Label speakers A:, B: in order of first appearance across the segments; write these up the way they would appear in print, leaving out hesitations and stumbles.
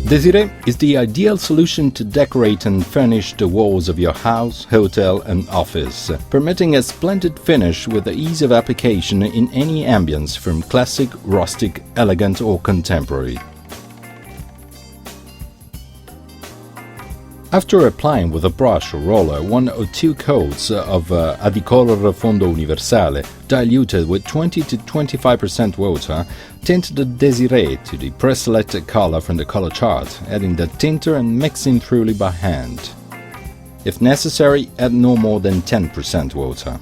A: Desiree is the ideal solution to decorate and furnish the walls of your house, hotel and office, permitting a splendid finish with the ease of application in any ambience from classic, rustic, elegant or contemporary. After applying with a brush or roller 1 or 2 coats of Adicolor Fondo Universale diluted with 20 to 25% water, tint the Desiree to the pre-selected color from the color chart, adding the tinter and mixing thoroughly by hand. If necessary, add no more than 10% water.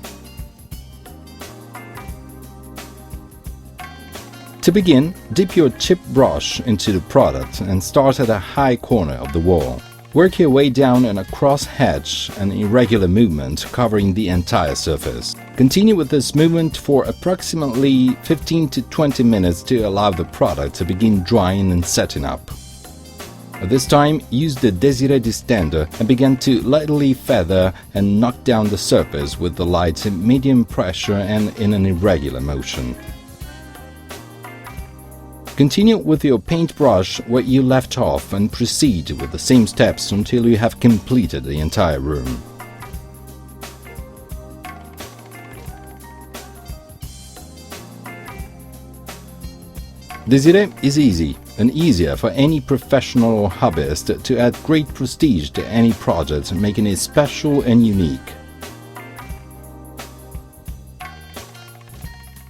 A: To begin, dip your chip brush into the product and start at a high corner of the wall. Work your way down in a cross hatch, an irregular movement covering the entire surface. Continue with this movement for approximately 15 to 20 minutes to allow the product to begin drying and setting up. At this time, use the Desiree distender and begin to lightly feather and knock down the surface with the light medium pressure and in an irregular motion. Continue with your paintbrush where you left off and proceed with the same steps until you have completed the entire room. Desiree is easy and easier for any professional or hobbyist to add great prestige to any project, making it special and unique.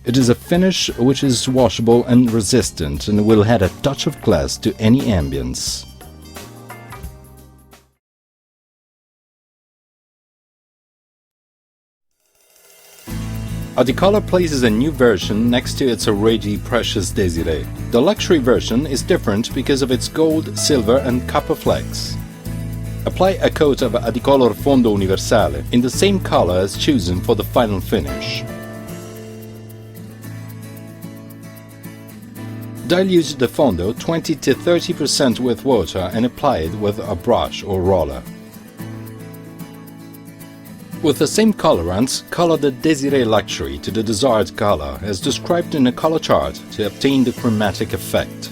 A: It is a finish which is washable and resistant and will add a touch of class to any ambience. Adicolor places a new version next to its already precious Desiree. The luxury version is different because of its gold, silver and copper flecks. Apply a coat of Adicolor Fondo Universale in the same color as chosen for the final finish. Dilute the Fondo 20 to 30% with water and apply it with a brush or roller. With the same colorants, color the Desiree Luxury to the desired color as described in the color chart to obtain the chromatic effect.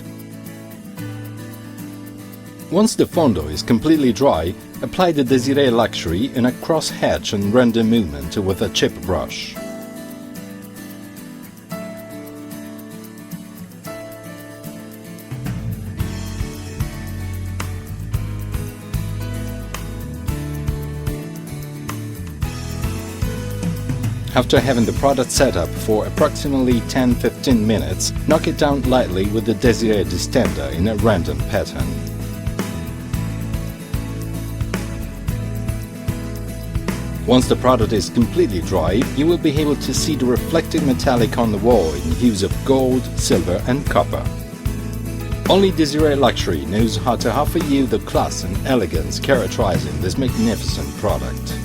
A: Once the Fondo is completely dry, apply the Desiree Luxury in a cross hatch and random movement with a chip brush. After having the product set up for approximately 10-15 minutes, knock it down lightly with the Desiree distender in a random pattern. Once the product is completely dry, you will be able to see the reflected metallic on the wall in hues of gold, silver and copper. Only Desiree Luxury knows how to offer you the class and elegance characterizing this magnificent product.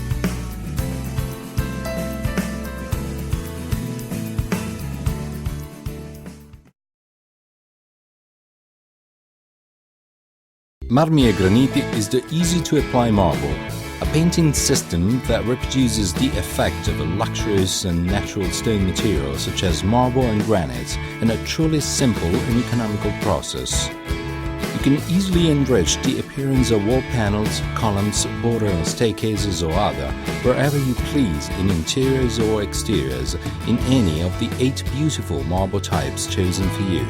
A: Marmi e Graniti is the easy-to-apply marble, a painting system that reproduces the effect of a luxurious and natural stone material such as marble and granite in a truly simple and economical process. You can easily enrich the appearance of wall panels, columns, border and staircases or other, wherever you please in interiors or exteriors, in any of the 8 beautiful marble types chosen for you.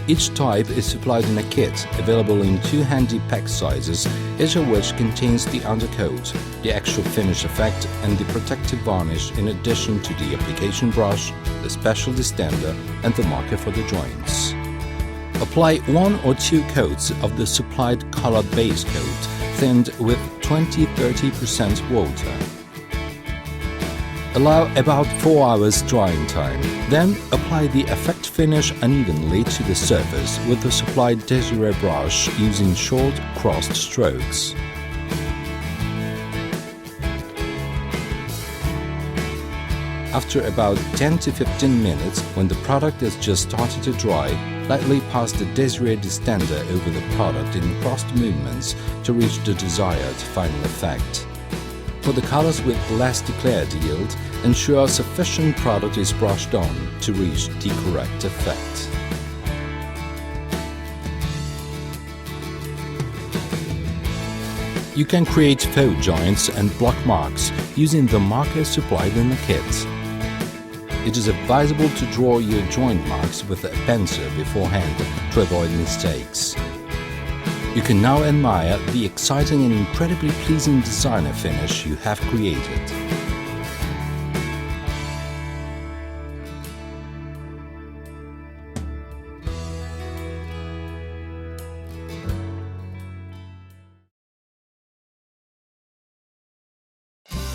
A: Each type is supplied in a kit, available in 2 handy pack sizes, each of which contains the undercoat, the actual finish effect and the protective varnish in addition to the application brush, the special distender and the marker for the joints. Apply 1 or 2 coats of the supplied colored base coat, thinned with 20-30% water. Allow about 4 hours drying time. Then apply the effect finish unevenly to the surface with the supplied Desiree brush using short, crossed strokes. After about 10 to 15 minutes, when the product has just started to dry, lightly pass the Desiree distender over the product in crossed movements to reach the desired final effect. For the colors with less declared yield, ensure sufficient product is brushed on to reach the correct effect. You can create faux joints and block marks using the markers supplied in the kit. It is advisable to draw your joint marks with a pencil beforehand to avoid mistakes. You can now admire the exciting and incredibly pleasing designer finish you have created.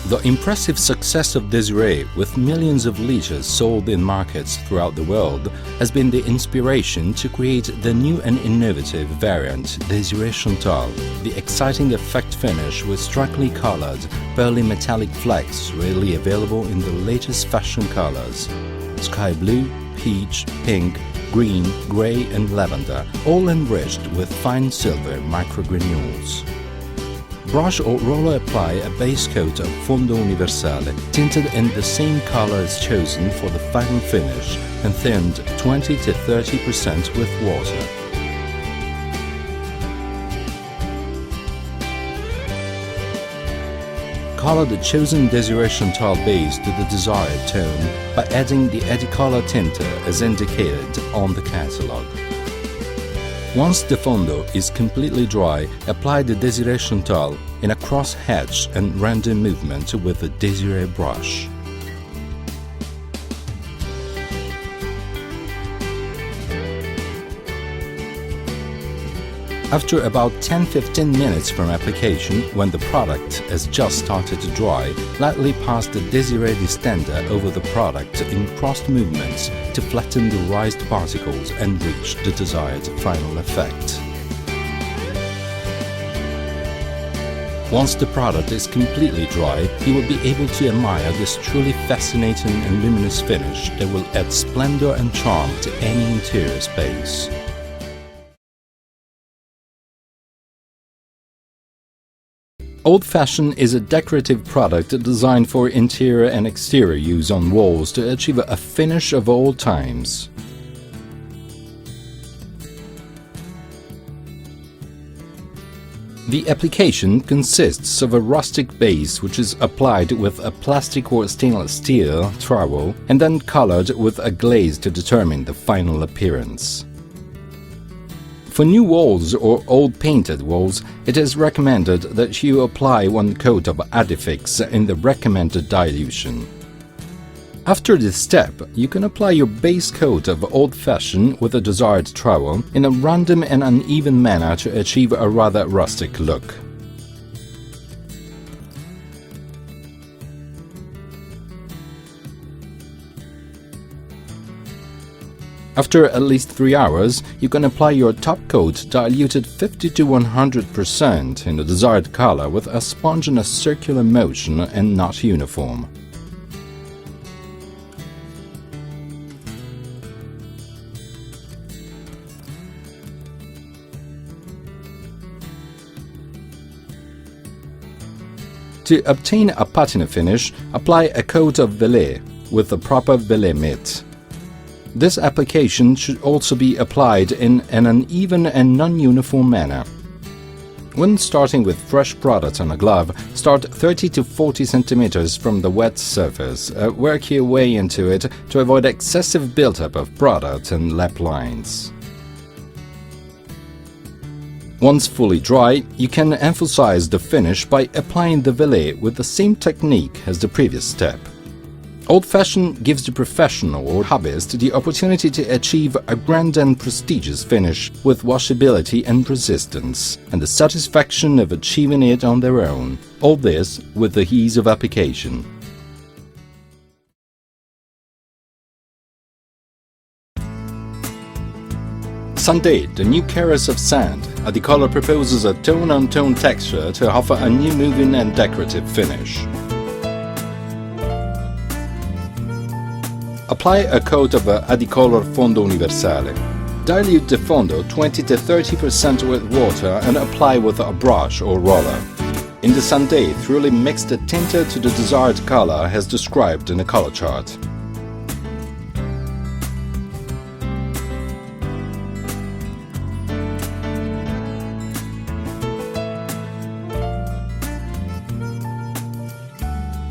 A: The impressive success of Desiree, with millions of liters sold in markets throughout the world, has been the inspiration to create the new and innovative variant Desiree Chantal, the exciting effect finish with strikingly colored, pearly metallic flecks readily available in the latest fashion colors: sky blue, peach, pink, green, grey and lavender, all enriched with fine silver microgranules. Brush or roller apply a base coat of Fondo Universale, tinted in the same color as chosen for the final finish and thinned 20 to 30% with water. Color the chosen Desiree Chantal base to the desired tone by adding the Edicolor tinter as indicated on the catalog. Once the Fondo is completely dry, apply the Desiree Chantal in a cross-hatch and random movement with the Desiree brush. After about 10-15 minutes from application, when the product has just started to dry, lightly pass the Desiree Distender over the product in crossed movements to flatten the raised particles and reach the desired final effect. Once the product is completely dry, you will be able to admire this truly fascinating and luminous finish that will add splendor and charm to any interior space. Old Fashioned is a decorative product designed for interior and exterior use on walls to achieve a finish of all times. The application consists of a rustic base which is applied with a plastic or stainless steel trowel and then colored with a glaze to determine the final appearance. For new walls or old painted walls, it is recommended that you apply 1 coat of Adifix in the recommended dilution. After this step, you can apply your base coat of Old Fashioned with a desired trowel in a random and uneven manner to achieve a rather rustic look. After at least 3 hours, you can apply your top coat diluted 50 to 100% in the desired color with a sponge in a circular motion and not uniform. To obtain a patina finish, apply a coat of velvet with the proper velvet mitt. This application should also be applied in an uneven and non-uniform manner. When starting with fresh product on a glove, start 30 to 40 cm from the wet surface. Work your way into it to avoid excessive buildup of product and lap lines. Once fully dry, you can emphasize the finish by applying the velvet with the same technique as the previous step. Old Fashioned gives the professional or hobbyist the opportunity to achieve a grand and prestigious finish with washability and resistance, and the satisfaction of achieving it on their own. All this with the ease of application. Sunday, the new Keras of Sand. Edicolor proposes a tone-on-tone texture to offer a new moving and decorative finish. Apply a coat of Edicolor Fondo Universale. Dilute the Fondo 20 to 30% with water and apply with a brush or roller. In the Sunday, thoroughly mix the tinter to the desired color as described in the color chart.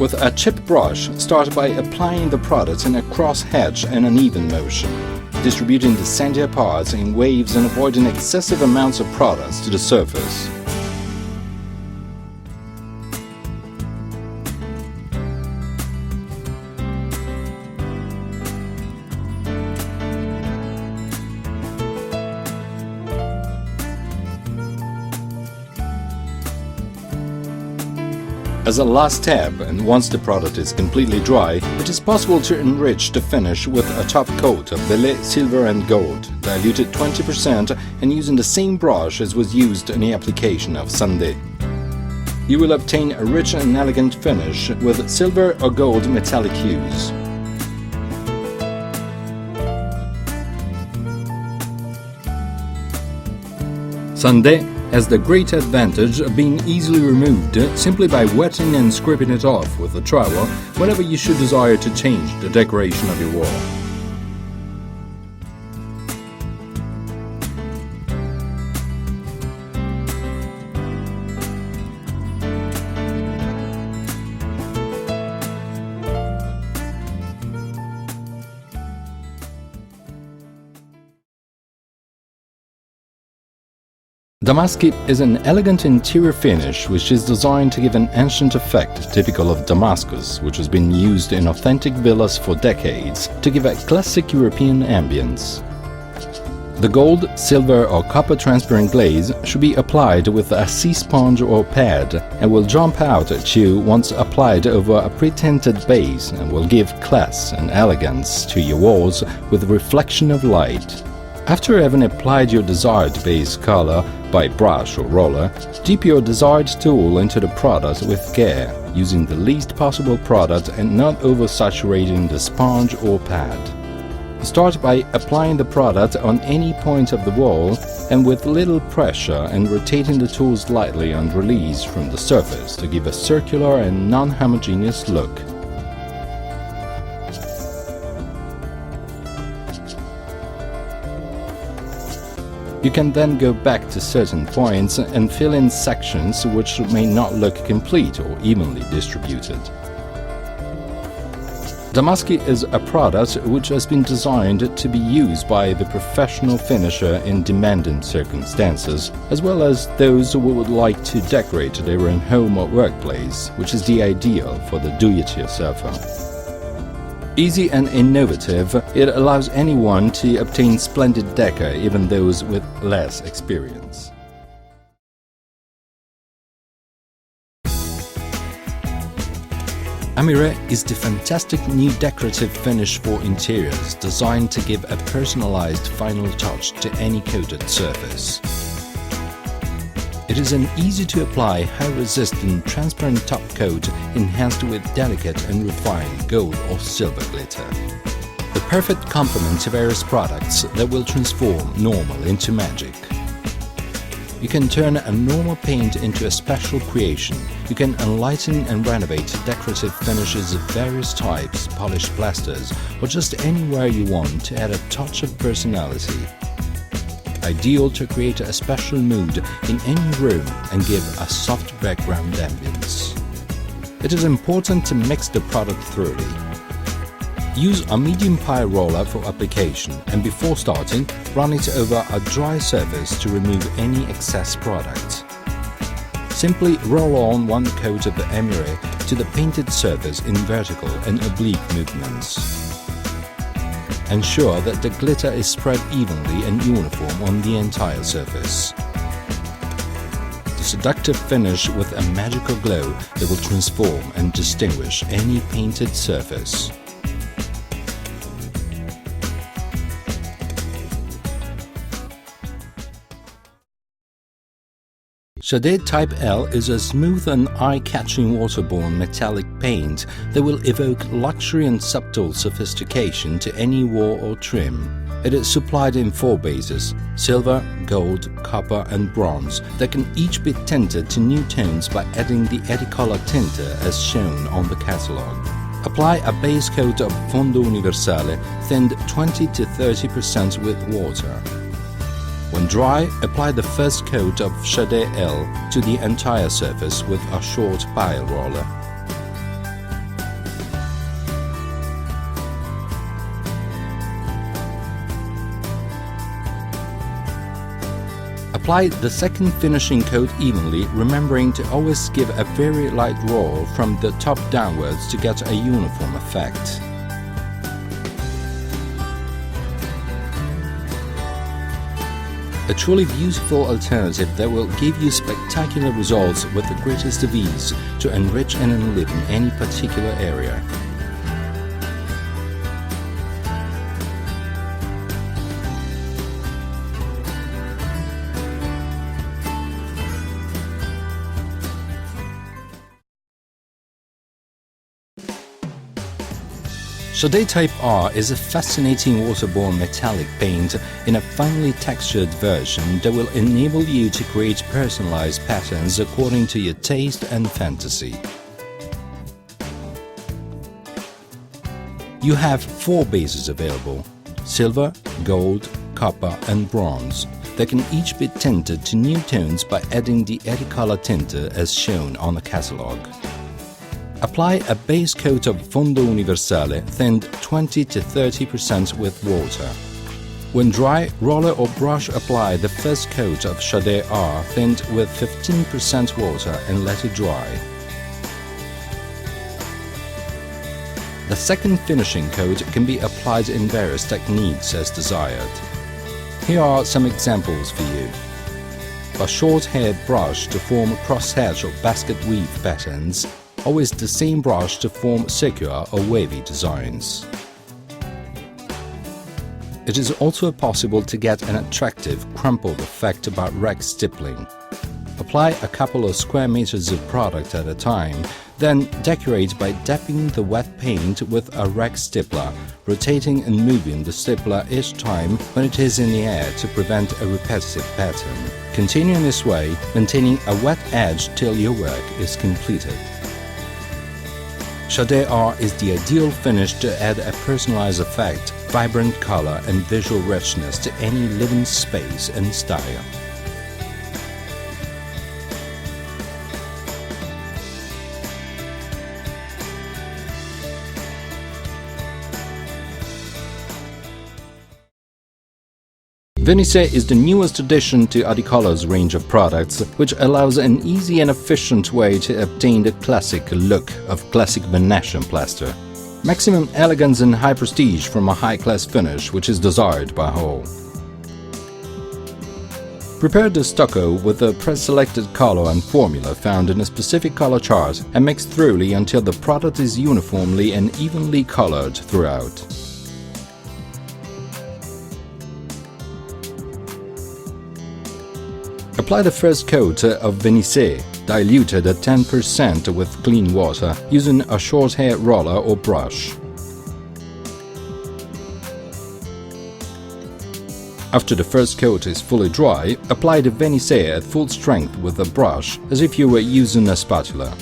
A: With a chip brush, start by applying the product in a cross-hatch and an even motion, distributing the sandier parts in waves and avoiding excessive amounts of products to the surface. As a last step, and once the product is completely dry, it is possible to enrich the finish with a top coat of Belay Silver and Gold, diluted 20% and using the same brush as was used in the application of Sunday. You will obtain a rich and elegant finish with silver or gold metallic hues. Sunday has the great advantage of being easily removed simply by wetting and scraping it off with a trowel whenever you should desire to change the decoration of your wall. Damaski is an elegant interior finish which is designed to give an ancient effect typical of Damascus, which has been used in authentic villas for decades to give a classic European ambience. The gold, silver or copper transparent glaze should be applied with a sea sponge or pad and will jump out at you once applied over a pre-tinted base and will give class and elegance to your walls with reflection of light. After having applied your desired base color by brush or roller, dip your desired tool into the product with care, using the least possible product and not oversaturating the sponge or pad. Start by applying the product on any point of the wall and with little pressure and rotating the tool slightly on release from the surface to give a circular and non-homogeneous look. You can then go back to certain points and fill in sections which may not look complete or evenly distributed. Damaski is a product which has been designed to be used by the professional finisher in demanding circumstances, as well as those who would like to decorate their own home or workplace, which is the ideal for the do-it-yourselfer. Easy and innovative, it allows anyone to obtain splendid decor, even those with less experience. Amire is the fantastic new decorative finish for interiors designed to give a personalized final touch to any coated surface. It is an easy-to-apply, high-resistant, transparent top coat enhanced with delicate and refined gold or silver glitter. The perfect complement to various products that will transform normal into magic. You can turn a normal paint into a special creation. You can enlighten and renovate decorative finishes of various types, polished plasters, or just anywhere you want to add a touch of personality. Ideal to create a special mood in any room and give a soft background ambience. It is important to mix the product thoroughly. Use a medium pile roller for application and before starting, run it over a dry surface to remove any excess product. Simply roll on one coat of the Amire to the painted surface in vertical and oblique movements. Ensure that the glitter is spread evenly and uniform on the entire surface. The seductive finish with a magical glow that will transform and distinguish any painted surface. Shade Type L is a smooth and eye-catching waterborne metallic paint that will evoke luxury and subtle sophistication to any wall or trim. It is supplied in 4 bases: silver, gold, copper and bronze that can each be tinted to new tones by adding the Edicolor tinter as shown on the catalogue. Apply a base coat of Fondo Universale thinned 20 to 30% with water. When dry, apply the first coat of Shade L to the entire surface with a short pile roller. Apply the second finishing coat evenly, remembering to always give a very light roll from the top downwards to get a uniform effect. A truly beautiful alternative that will give you spectacular results with the greatest of ease to enrich and enliven any particular area. Chaudet Type R is a fascinating waterborne metallic paint in a finely textured version that will enable you to create personalized patterns according to your taste and fantasy. You have 4 bases available: silver, gold, copper and bronze. They can each be tinted to new tones by adding the Edicolor tinter as shown on the catalogue. Apply a base coat of Fondo Universale thinned 20 to 30% with water. When dry, roller or brush apply the first coat of Chaudet R thinned with 15% water and let it dry. The second finishing coat can be applied in various techniques as desired. Here are some examples for you. A short-haired brush to form crosshatch or basket weave patterns, always the same brush to form circular or wavy designs. It is also possible to get an attractive, crumpled effect by rack stippling. Apply a couple of square meters of product at a time, then decorate by dapping the wet paint with a rack stippler, rotating and moving the stippler each time when it is in the air to prevent a repetitive pattern. Continue in this way, maintaining a wet edge till your work is completed. Chaudet R is the ideal finish to add a personalized effect, vibrant color and visual richness to any living space and style. Vernissé is the newest addition to Edicolor's range of products, which allows an easy and efficient way to obtain the classic look of classic Venetian plaster. Maximum elegance and high prestige from a high-class finish which is desired by all. Prepare the stucco with a pre-selected color and formula found in a specific color chart and mix thoroughly until the product is uniformly and evenly colored throughout. Apply the first coat of Vernissé, diluted at 10% with clean water, using a short hair roller or brush. After the first coat is fully dry, apply the Vernissé at full strength with a brush, as if you were using a spatula.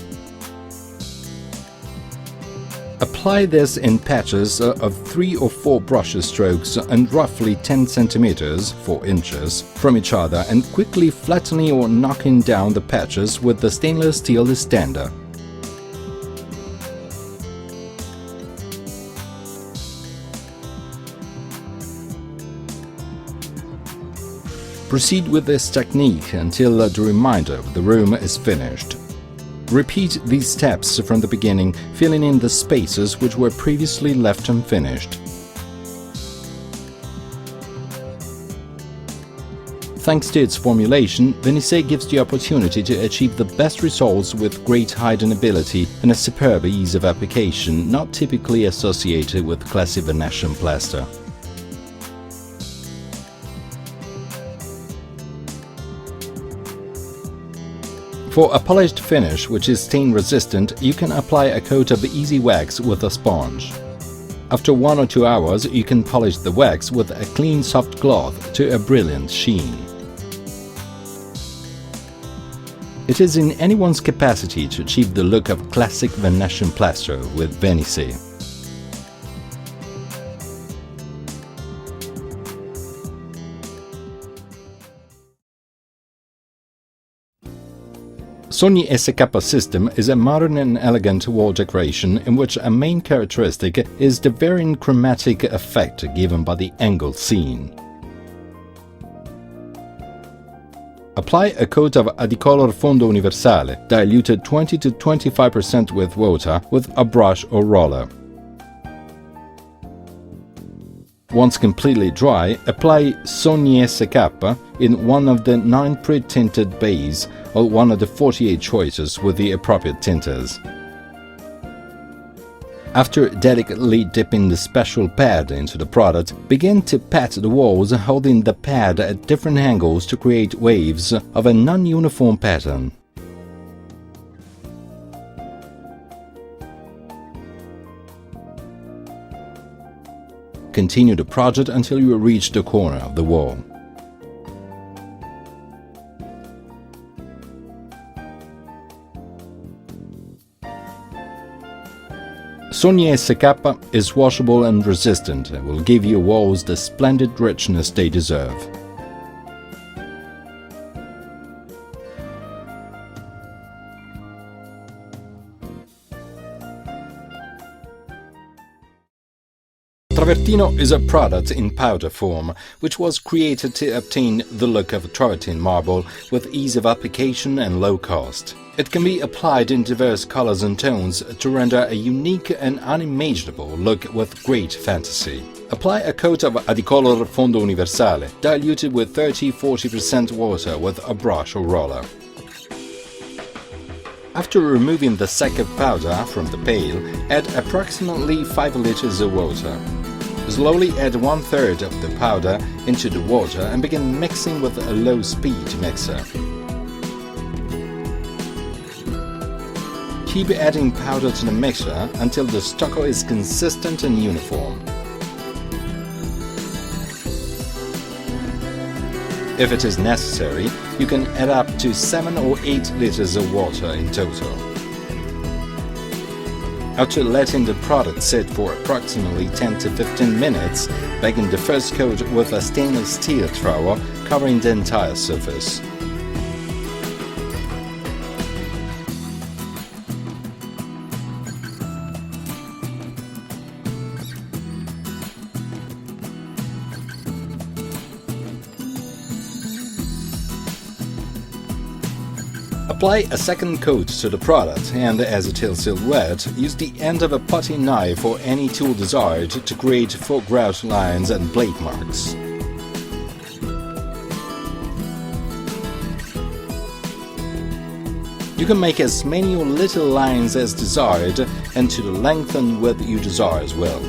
A: Apply this in patches of 3 or 4 brush strokes and roughly 10 cm (4 inches) from each other, and quickly flattening or knocking down the patches with the stainless steel extender. Proceed with this technique until the remainder of the room is finished. Repeat these steps from the beginning, filling in the spaces which were previously left unfinished. Thanks to its formulation, Vernissé gives the opportunity to achieve the best results with great hiding ability and a superb ease of application not typically associated with classic Venetian plaster. For a polished finish which is stain resistant, you can apply a coat of easy wax with a sponge. After 1 or 2 hours, you can polish the wax with a clean soft cloth to a brilliant sheen. It is in anyone's capacity to achieve the look of classic Venetian plaster with Vernissé. Sogni SK system is a modern and elegant wall decoration in which a main characteristic is the varying chromatic effect given by the angled scene. Apply a coat of Adicolor Fondo Universale, diluted 20 to 25% with water, with a brush or roller. Once completely dry, apply Sogni SK in one of the 9 pre-tinted bays or one of the 48 choices with the appropriate tinters. After delicately dipping the special pad into the product, begin to pat the walls holding the pad at different angles to create waves of a non-uniform pattern. Continue the project until you reach the corner of the wall. Sogni SK is washable and resistant and will give your walls the splendid richness they deserve. Travertino is a product in powder form, which was created to obtain the look of travertine marble with ease of application and low cost. It can be applied in diverse colors and tones to render a unique and unimaginable look with great fantasy. Apply a coat of Adicolor Fondo Universale, diluted with 30–40% water with a brush or roller. After removing the sack of powder from the pail, add approximately 5 liters of water. Slowly add 1/3 of the powder into the water and begin mixing with a low-speed mixer. Keep adding powder to the mixture until the stucco is consistent and uniform. If it is necessary, you can add up to 7 or 8 liters of water in total. After letting the product sit for approximately 10 to 15 minutes, begin the first coat with a stainless steel trowel covering the entire surface. Apply a second coat to the product and, as it is still wet, use the end of a putty knife or any tool desired to create foreground lines and blade marks. You can make as many or little lines as desired and to the length and width you desire as well.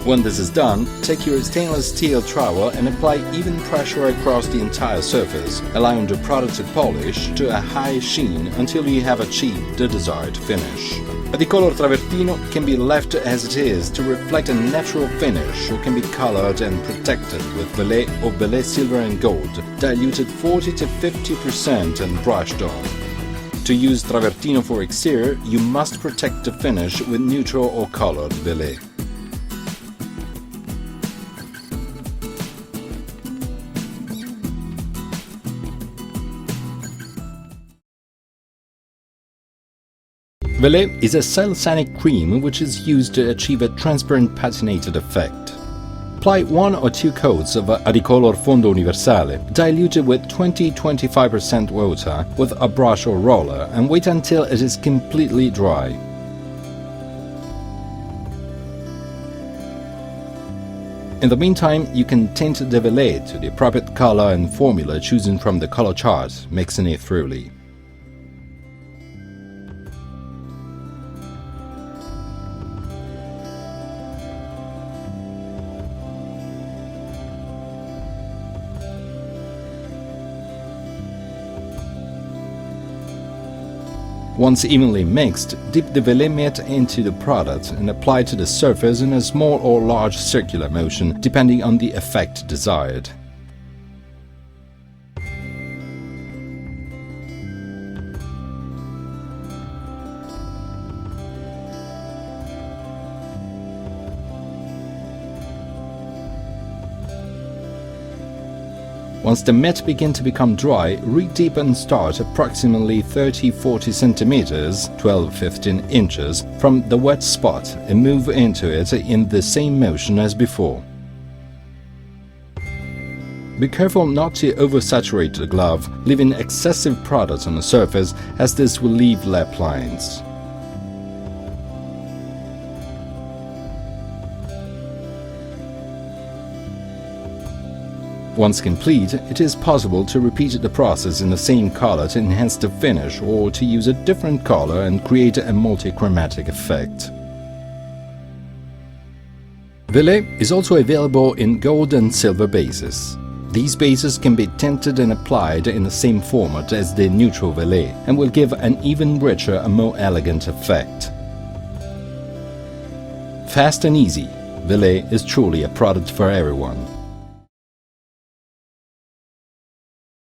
A: When this is done, take your stainless steel trowel and apply even pressure across the entire surface, allowing the product to polish to a high sheen until you have achieved the desired finish. Adicolor Travertino can be left as it is to reflect a natural finish or can be colored and protected with Velay or Velay Silver and Gold, diluted 40 to 50% and brushed on. To use Travertino for exterior, you must protect the finish with neutral or colored Velay. Velay is a cellsanic cream which is used to achieve a transparent patinated effect. Apply 1 or 2 coats of Adicolor Fondo Universale, diluted with 20–25% water with a brush or roller, and wait until it is completely dry. In the meantime, you can tint the Velay to the appropriate color and formula chosen from the color chart, mixing it thoroughly. Once evenly mixed, dip the Velay mat into the product and apply to the surface in a small or large circular motion, depending on the effect desired. Once the mat begins to become dry, re-dip and start approximately 30-40 centimeters, 12-15 inches, from the wet spot and move into it in the same motion as before. Be careful not to oversaturate the glove, leaving excessive product on the surface, as this will leave lap lines. Once complete, it is possible to repeat the process in the same color to enhance the finish, or to use a different color and create a multi-chromatic effect. Velay is also available in gold and silver bases. These bases can be tinted and applied in the same format as the neutral Velay and will give an even richer and more elegant effect. Fast and easy, Velay is truly a product for everyone.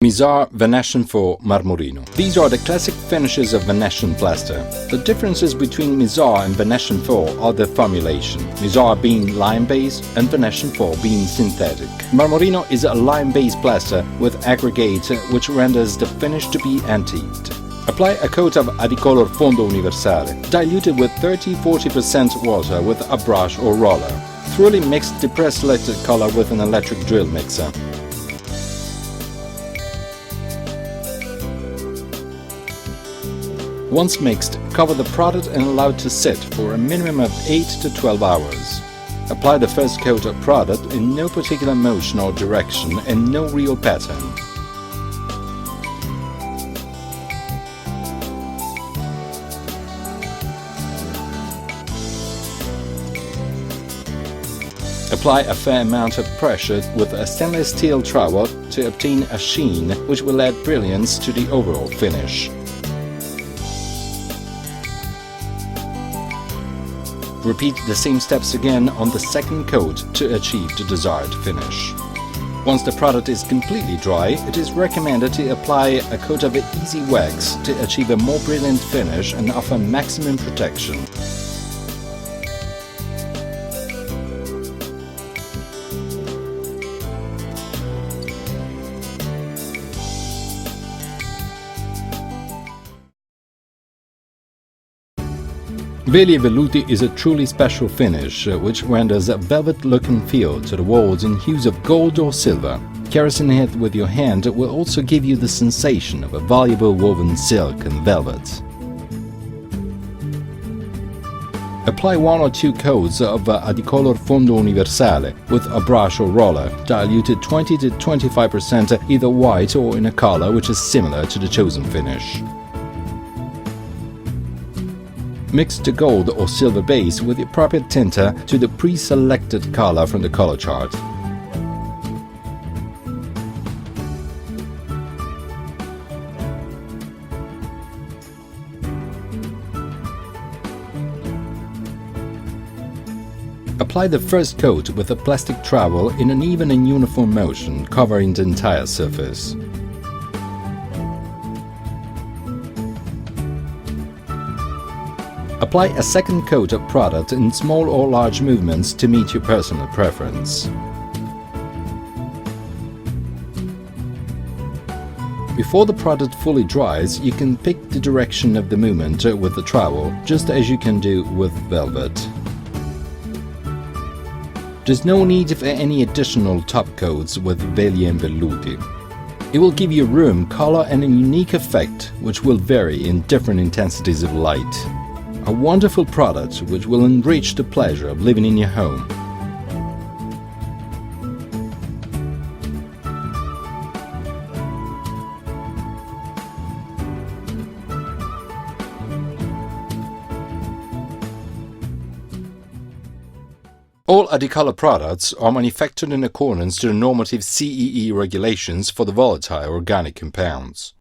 A: Mizar Venetian for Marmorino. These are the classic finishes of Venetian plaster. The differences between Mizar and Venetian 4 are the formulation, Mizar being lime-based and Venetian 4 being synthetic. Marmorino is a lime-based plaster with aggregate which renders the finish to be antiqued. Apply a coat of Adicolor Fondo Universale, diluted with 30-40% water with a brush or roller. Thoroughly mix the pre-selected color with an electric drill mixer. Once mixed, cover the product and allow it to sit for a minimum of 8 to 12 hours. Apply the first coat of product in no particular motion or direction and no real pattern. Apply a fair amount of pressure with a stainless steel trowel to obtain a sheen which will add brilliance to the overall finish. Repeat the same steps again on the second coat to achieve the desired finish. Once the product is completely dry, it is recommended to apply a coat of easy wax to achieve a more brilliant finish and offer maximum protection. Veli Velluti is a truly special finish which renders a velvet-looking feel to the walls in hues of gold or silver. Caressing it with your hand will also give you the sensation of a valuable woven silk and velvet. Apply 1 or 2 coats of Adicolor Fondo Universale with a brush or roller, diluted 20 to 25% either white or in a color which is similar to the chosen finish. Mix the gold or silver base with the appropriate tinter to the pre-selected color from the color chart. Apply the first coat with a plastic trowel in an even and uniform motion, covering the entire surface. Apply a second coat of product in small or large movements to meet your personal preference. Before the product fully dries, you can pick the direction of the movement with the trowel, just as you can do with velvet. There's no need for any additional top coats with Veli and Velluti. It will give you room, color and a unique effect which will vary in different intensities of light. A wonderful product which will enrich the pleasure of living in your home. All Adicolor products are manufactured in accordance to the normative CEE regulations for the volatile organic compounds.